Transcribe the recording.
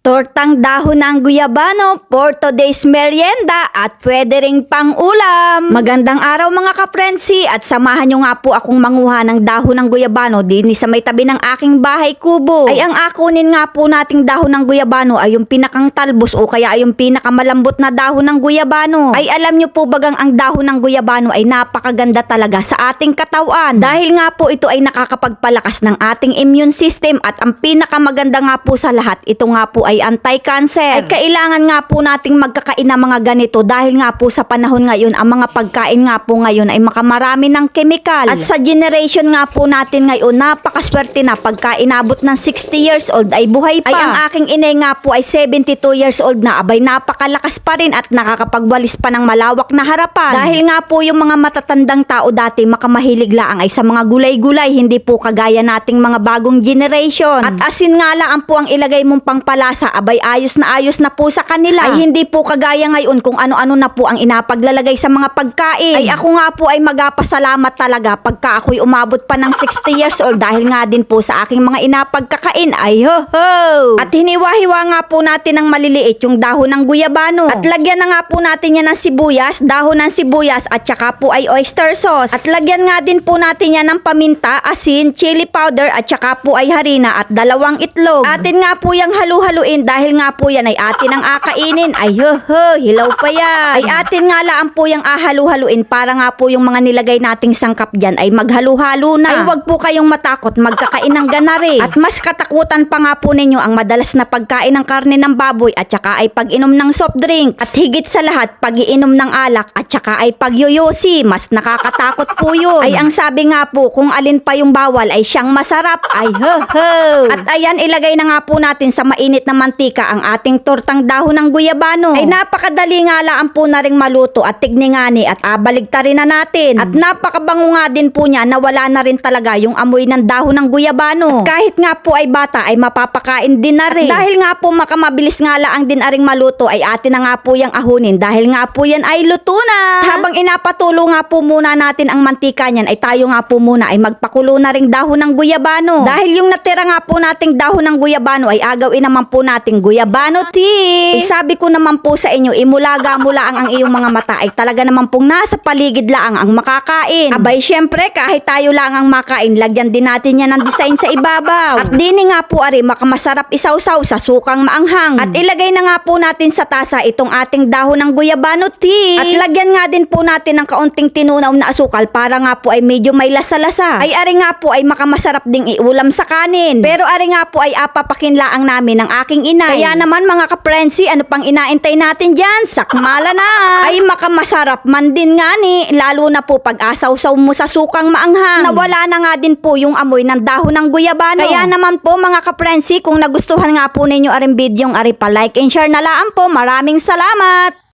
Tortang dahon ng guyabano for today's merienda at pwede ring pang ulam. Magandang araw mga kaprensi at samahan nyo nga po akong manguha ng dahon ng guyabano din sa may tabi ng aking bahay kubo. Ay ang akunin nga po nating dahon ng guyabano ay yung pinakang talbos o kaya ay yung pinakamalambot na dahon ng guyabano. Ay alam nyo po bagang ang dahon ng guyabano ay napakaganda talaga sa ating katawan. Dahil nga po ito ay nakakapagpalakas ng ating immune system at ang pinakamaganda nga po sa lahat, ito nga po ay anti-cancer. Ay kailangan nga po nating magkakain ng mga ganito dahil nga po sa panahon ngayon ang mga pagkain nga po ngayon ay makamarami ng chemical. At sa generation nga po natin ngayon, napakaswerte na pagka inabot ng 60 years old ay buhay pa. Ay ang aking inay nga po ay 72 years old na, abay napakalakas pa rin at nakakapagwalis pa ng malawak na harapan. Dahil nga po yung mga matatandang tao dati makamahilig laang ay sa mga gulay-gulay, hindi po kagaya nating mga bagong generation. At asin nga lang po ang ilagay mong pangpalasa, abay ayos na po sa kanila. Ay hindi po kagaya ngayon kung ano-ano na po ang inapaglalagay sa mga pagkain. Ay ako nga po ay magpasalamat talaga pagka ako'y umabot pa ng 60 years old dahil nga din po sa aking mga inapagkakain. Ay ho ho! At hiniwa-hiwa nga po natin ng maliliit yung dahon ng guyabano. At lagyan na nga po natin yan ng sibuyas, dahon ng sibuyas at saka po ay oyster sauce. At lagyan nga din po natin yan ng paminta, asin, chili powder at saka po ay harina at 2 itlog. Atin nga po yung halu-haluin dahil nga po yan ay atin ang akainin. Ay ho ho, hilaw pa yan. Ay atin nga lang po yung ahalu-haluin para nga po yung mga nilagay nating sangkap dyan ay maghalo-halo na. Ay wag po kayong matakot, magkakain ng ganari. At mas katakutan pa nga po ninyo ang madalas na pagkain ng karne ng baboy at saka ay pag-inom ng soft drinks. At higit sa lahat, pag-iinom ng alak at saka ay pagyoyosi, mas nakakatakot po yun. Ay ang sabi nga po, kung alin pa yung bawal ay siyang masarap. Ay ho ho. At ayan, ilagay na nga po natin sa mainit na mantika ang ating tortang dahon ng guyabano. Ay napakadali nga lang po na ring maluto at tigningani at abaligtarin na natin. At napakabango nga din po niya na wala na rin talaga yung amoy ng dahon ng guyabano. At kahit nga po ay bata ay mapapakain din na rin. At dahil nga po makamabilis nga lang din aring maluto ay atin na nga po yung ahunin dahil nga po yan ay luto na. At habang inapatulo nga po muna natin ang mantika niyan ay tayo nga po muna ay magpakulo na ring dahon ng guyabano. Dahil yung natira nga po nating dahon ng guyabano ay agawin naman po nating guyabano tea. Sabi ko naman po sa inyo, imulaga-mula ang iyong mga mata ay talaga naman pong nasa paligid laang ang makakain. Abay syempre kahit tayo lang ang makain, lagyan din natin yan ng design sa ibabaw. At dini nga po ari makamasarap isawsaw sa sukang maanghang. At ilagay na nga po natin sa tasa itong ating dahon ng guyabano tea. At lagyan nga din po natin ng kaunting tinunaw na asukal para nga po ay medyo may lasa-lasa. Ay ari nga po ay makamasarap ding iulam sa kanin. Pero ari nga po ay apapakinlaang namin ng aking inay. Kaya naman mga kaprensi, ano pang inaantay natin dyan? Sakmala na! Ay makamasarap man din nga ni, lalo na po pag asaw-saw mo sa sukang maanghang. Nawala na nga din po yung amoy ng dahon ng guyabano. Kaya naman po mga kaprensi, kung nagustuhan nga po ninyo aring bidyong ari pa like and share na laan po. Maraming salamat!